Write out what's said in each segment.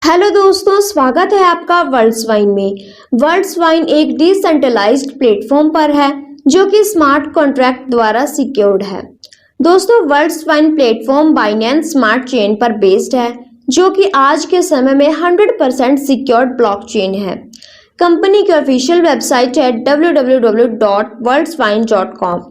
Hello दोस्तों, स्वागत है आपका वर्ल्ड्सवाइन में। वर्ल्ड्सवाइन एक डिसेंट्रलाइज्ड प्लेटफॉर्म पर है जो कि स्मार्ट कॉन्ट्रैक्ट द्वारा सिक्योर्ड है। दोस्तों, वर्ल्ड्सवाइन प्लेटफॉर्म बाइनेंस स्मार्ट चेन पर बेस्ड है जो कि आज के समय में 100% सिक्योर्ड ब्लॉकचेन है। कंपनी की ऑफिशियल वेबसाइट है www.worldswine.com।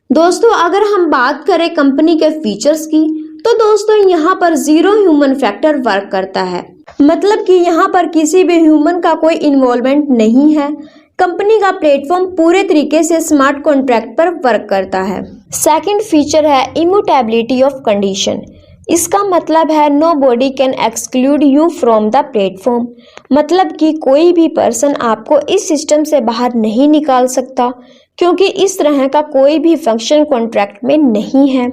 दोस्तों, अगर हम बात करें कंपनी के फीचर्स की तो दोस्तों यहाँ पर जीरो ह्यूमन फैक्टर वर्क करता है, मतलब कि यहाँ पर किसी भी ह्यूमन का कोई इन्वॉल्वमेंट नहीं है। कंपनी का प्लेटफॉर्म पूरे तरीके से स्मार्ट कॉन्ट्रैक्ट पर वर्क करता है। सेकंड फीचर है इम्यूटेबिलिटी ऑफ कंडीशन। इसका मतलब है nobody can exclude you from the platform, मतलब कि कोई भी पर्सन आपको इस सिस्टम से बाहर नहीं निकाल सकता, क्योंकि इस तरह का कोई भी फंक्शन कॉन्ट्रैक्ट में नहीं है।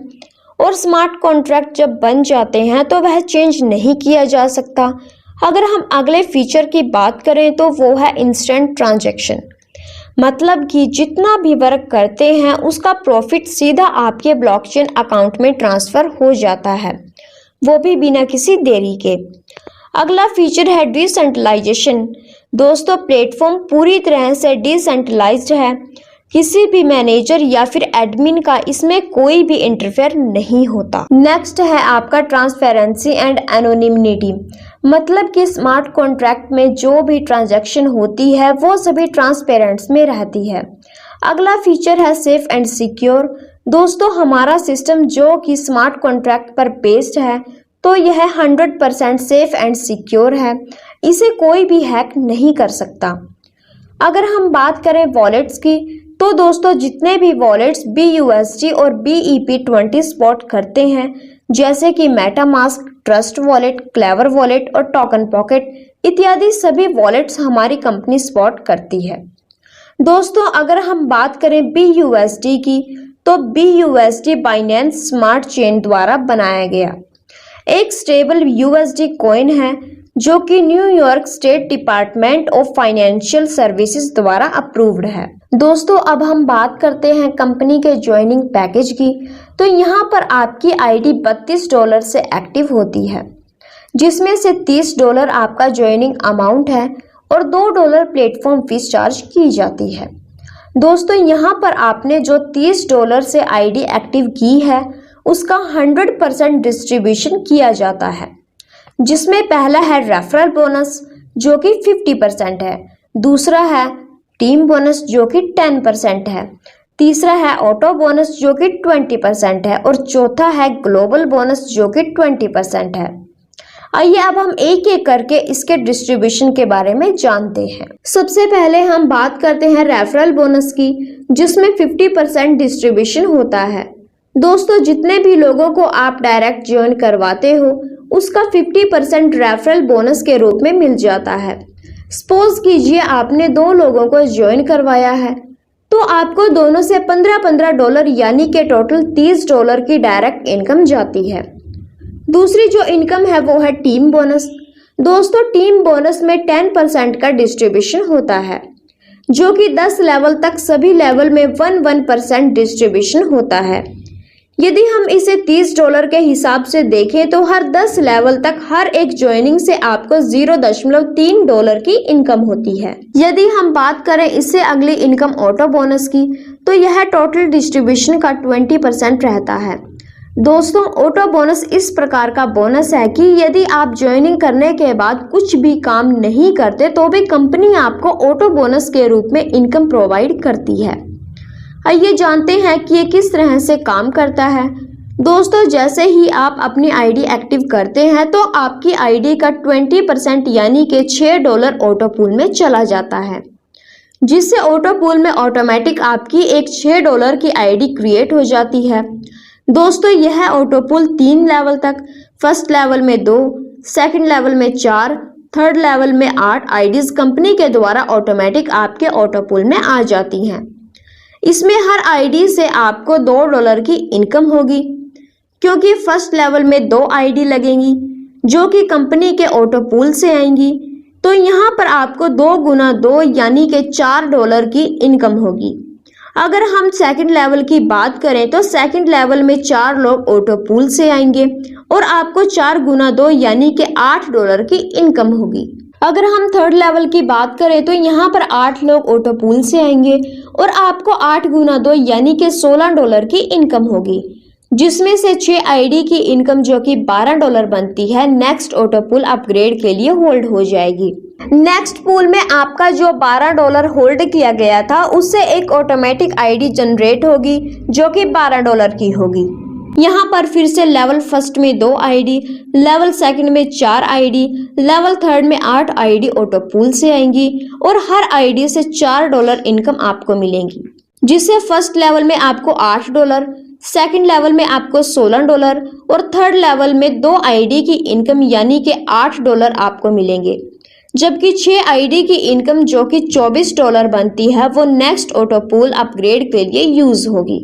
और स्मार्ट कॉन्ट्रैक्ट जब बन जाते हैं तो वह चेंज नहीं किया जा सकता। अगर हम अगले फीचर की बात करें तो वो है इंस्टेंट ट्रांजैक्शन, मतलब कि जितना भी वर्क करते हैं उसका प्रॉफिट सीधा आपके ब्लॉकचेन अकाउंट में ट्रांसफर हो जाता है, वो भी बिना किसी देरी के। अगला फीचर है डिसेंट्रलाइजेशन। दोस्तों, प्लेटफॉर्म पूरी तरह से डिसेंट्रलाइज्ड है, किसी भी मैनेजर या फिर एडमिन का इसमें कोई भी इंटरफेयर नहीं होता। नेक्स्ट है आपका ट्रांसपेरेंसी एंड एनोनिमिटी, मतलब कि स्मार्ट कॉन्ट्रैक्ट में जो भी ट्रांजैक्शन होती है वो सभी ट्रांसपेरेंट्स में रहती है। अगला फीचर है सेफ एंड सिक्योर। दोस्तों, हमारा सिस्टम जो कि स्मार्ट कॉन्ट्रैक्ट पर बेस्ड है तो यह 100% सेफ एंड सिक्योर है, इसे कोई भी हैक नहीं कर सकता। अगर हम बात करें वॉलेट्स की तो दोस्तों जितने भी वॉलेट्स BUSD और BEP20 सपोर्ट करते हैं, जैसे कि MetaMask, trust wallet, clever wallet और टोकन पॉकेट इत्यादि सभी वॉलेट्स हमारी कंपनी सपोर्ट करती है। दोस्तों, अगर हम बात करें BUSD की तो BUSD बाइनेंस स्मार्ट चेन द्वारा बनाया गया एक स्टेबल USD कॉइन है जो कि New York state department of financial services द्वारा अप्रूव्ड है। दोस्तों, अब हम बात करते हैं कंपनी के ज्वाइनिंग पैकेज की। तो यहाँ पर आपकी आईडी $32 से एक्टिव होती है, जिसमें से $30 आपका ज्वाइनिंग अमाउंट है और $2 प्लेटफॉर्म फीस चार्ज की जाती है। दोस्तों, यहाँ पर आपने जो $30 से आईडी एक्टिव की है उसका 100% डिस्ट्रीब्यूशन किया जाता है, जिसमें पहला है रेफरल बोनस जो कि 50% है, दूसरा है टीम बोनस जो कि 10% है, तीसरा है ऑटो बोनस जो कि 20% है और चौथा है ग्लोबल बोनस जो कि 20% है। आइए अब हम एक एक करके इसके डिस्ट्रीब्यूशन के बारे में जानते हैं। सबसे पहले हम बात करते हैं रेफरल बोनस की, जिसमें 50% डिस्ट्रीब्यूशन होता है। दोस्तों, जितने भी लोगों को आप डायरेक्ट ज्वाइन करवाते हो उसका 50% रेफरल बोनस के रूप में मिल जाता है। सपोज कीजिए आपने 2 लोगों को ज्वाइन करवाया है तो आपको दोनों से $15 यानी कि टोटल $30 की डायरेक्ट इनकम जाती है। दूसरी जो इनकम है वो है टीम बोनस। दोस्तों, टीम बोनस में 10% का डिस्ट्रीब्यूशन होता है, जो कि 10 लेवल तक सभी लेवल में 1% डिस्ट्रीब्यूशन होता है। यदि हम इसे $30 के हिसाब से देखें तो हर 10 लेवल तक हर एक ज्वाइनिंग से आपको $0.3 की इनकम होती है। यदि हम बात करें इससे अगली इनकम ऑटो बोनस की तो यह टोटल डिस्ट्रीब्यूशन का 20% रहता है। दोस्तों, ऑटो बोनस इस प्रकार का बोनस है कि यदि आप ज्वाइनिंग करने के बाद कुछ भी काम नहीं करते तो भी कंपनी आपको ऑटो बोनस के रूप में इनकम प्रोवाइड करती है। आइए जानते हैं कि ये किस तरह से काम करता है। दोस्तों, जैसे ही आप अपनी आईडी एक्टिव करते हैं तो आपकी आईडी का 20% यानी कि $6 ऑटो पूल में चला जाता है, जिससे ऑटो पूल में ऑटोमेटिक आपकी एक $6 की आईडी क्रिएट हो जाती है। दोस्तों, यह ऑटो पूल 3 लेवल तक, फर्स्ट लेवल में 2, सेकंड लेवल में 4, थर्ड लेवल में 8 आईडीज कंपनी के द्वारा ऑटोमेटिक आपके ऑटो पूल में आ जाती हैं। इसमें हर आईडी से आपको $2 की इनकम होगी, क्योंकि फर्स्ट लेवल में 2 आईडी लगेंगी जो कि कंपनी के ऑटो पूल से आएंगी, तो यहाँ पर आपको 2 गुना 2 यानी कि $4 की इनकम होगी। अगर हम सेकंड लेवल की बात करें तो सेकंड लेवल में 4 लोग ऑटो पूल से आएंगे और आपको 4 गुना 2 यानी कि $8 की इनकम होगी। अगर हम थर्ड लेवल की बात करें तो यहाँ पर 8 लोग ऑटो पूल से आएंगे और आपको 8 गुना 2 यानी कि $16 की इनकम होगी, जिसमें से 6 आईडी की इनकम जो कि $12 बनती है नेक्स्ट ऑटो पूल अपग्रेड के लिए होल्ड हो जाएगी। नेक्स्ट पूल में आपका जो $12 होल्ड किया गया था उससे एक ऑटोमेटिक आईडी जनरेट होगी जो कि $12 की होगी। यहाँ पर फिर से लेवल फर्स्ट में 2 आईडी, लेवल सेकंड में 4 आईडी, लेवल थर्ड में 8 आईडी ऑटो पूल से आएंगी और हर आईडी से $4 इनकम आपको मिलेंगी, जिससे फर्स्ट लेवल में आपको $8, सेकंड लेवल में आपको $16 और थर्ड लेवल में 2 आईडी की इनकम यानी कि $8 आपको मिलेंगे, जबकि 6 आईडी की इनकम जो कि $24 बनती है वो नेक्स्ट ऑटो पूल अपग्रेड के लिए यूज होगी।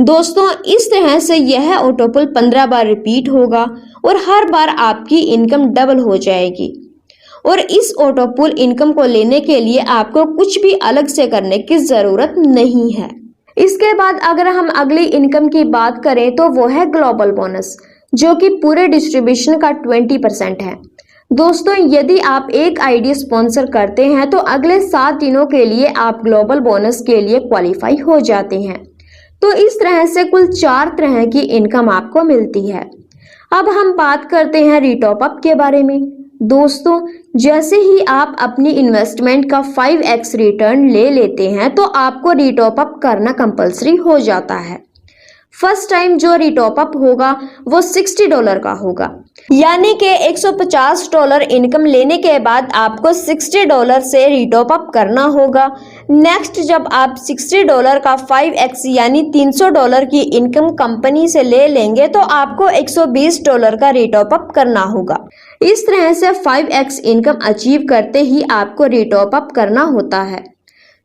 दोस्तों इस तरह से यह ऑटो पूल 15 बार रिपीट होगा और हर बार आपकी इनकम डबल हो जाएगी। और इस ऑटो पूल इनकम को लेने के लिए आपको कुछ भी अलग से करने की जरूरत नहीं है। इसके बाद अगर हम अगली इनकम की बात करें तो वो है ग्लोबल बोनस, जो कि पूरे डिस्ट्रीब्यूशन का 20% है। दोस्तों यदि आप एक आईडी स्पॉन्सर करते हैं तो अगले 7 दिनों के लिए आप ग्लोबल बोनस के लिए क्वालिफाई हो जाते हैं। तो इस तरह से कुल 4 तरह की इनकम आपको मिलती है। अब हम बात करते हैं रीटॉप अप के बारे में। दोस्तों जैसे ही आप अपनी इन्वेस्टमेंट का 5x रिटर्न ले लेते हैं तो आपको रीटॉप अप करना कंपलसरी हो जाता है। फर्स्ट टाइम जो रीटॉप अप होगा वो $60 का होगा, यानी कि $150 इनकम लेने के बाद आपको $60 से रीटॉप अप करना होगा। नेक्स्ट जब आप $60 का 5x यानी $300 की इनकम कंपनी से ले लेंगे तो आपको $120 का रीटॉप अप करना होगा। इस तरह से 5x इनकम अचीव करते ही आपको रीटॉप अप करना होता है।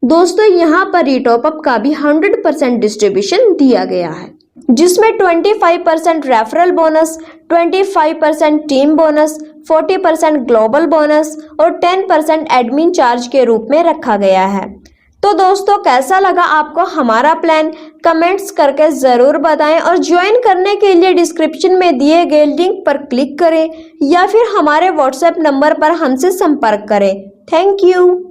दोस्तों यहाँ पर रीटॉप अप का भी 100% डिस्ट्रीब्यूशन दिया गया है, जिसमें 25% referral bonus, 25% team bonus, 40% global bonus और 10% एडमिन चार्ज के रूप में रखा गया है। तो दोस्तों कैसा लगा आपको हमारा प्लान, कमेंट्स करके ज़रूर बताएं और ज्वाइन करने के लिए डिस्क्रिप्शन में दिए गए लिंक पर क्लिक करें या फिर हमारे व्हाट्सएप नंबर पर हमसे संपर्क करें। Thank you.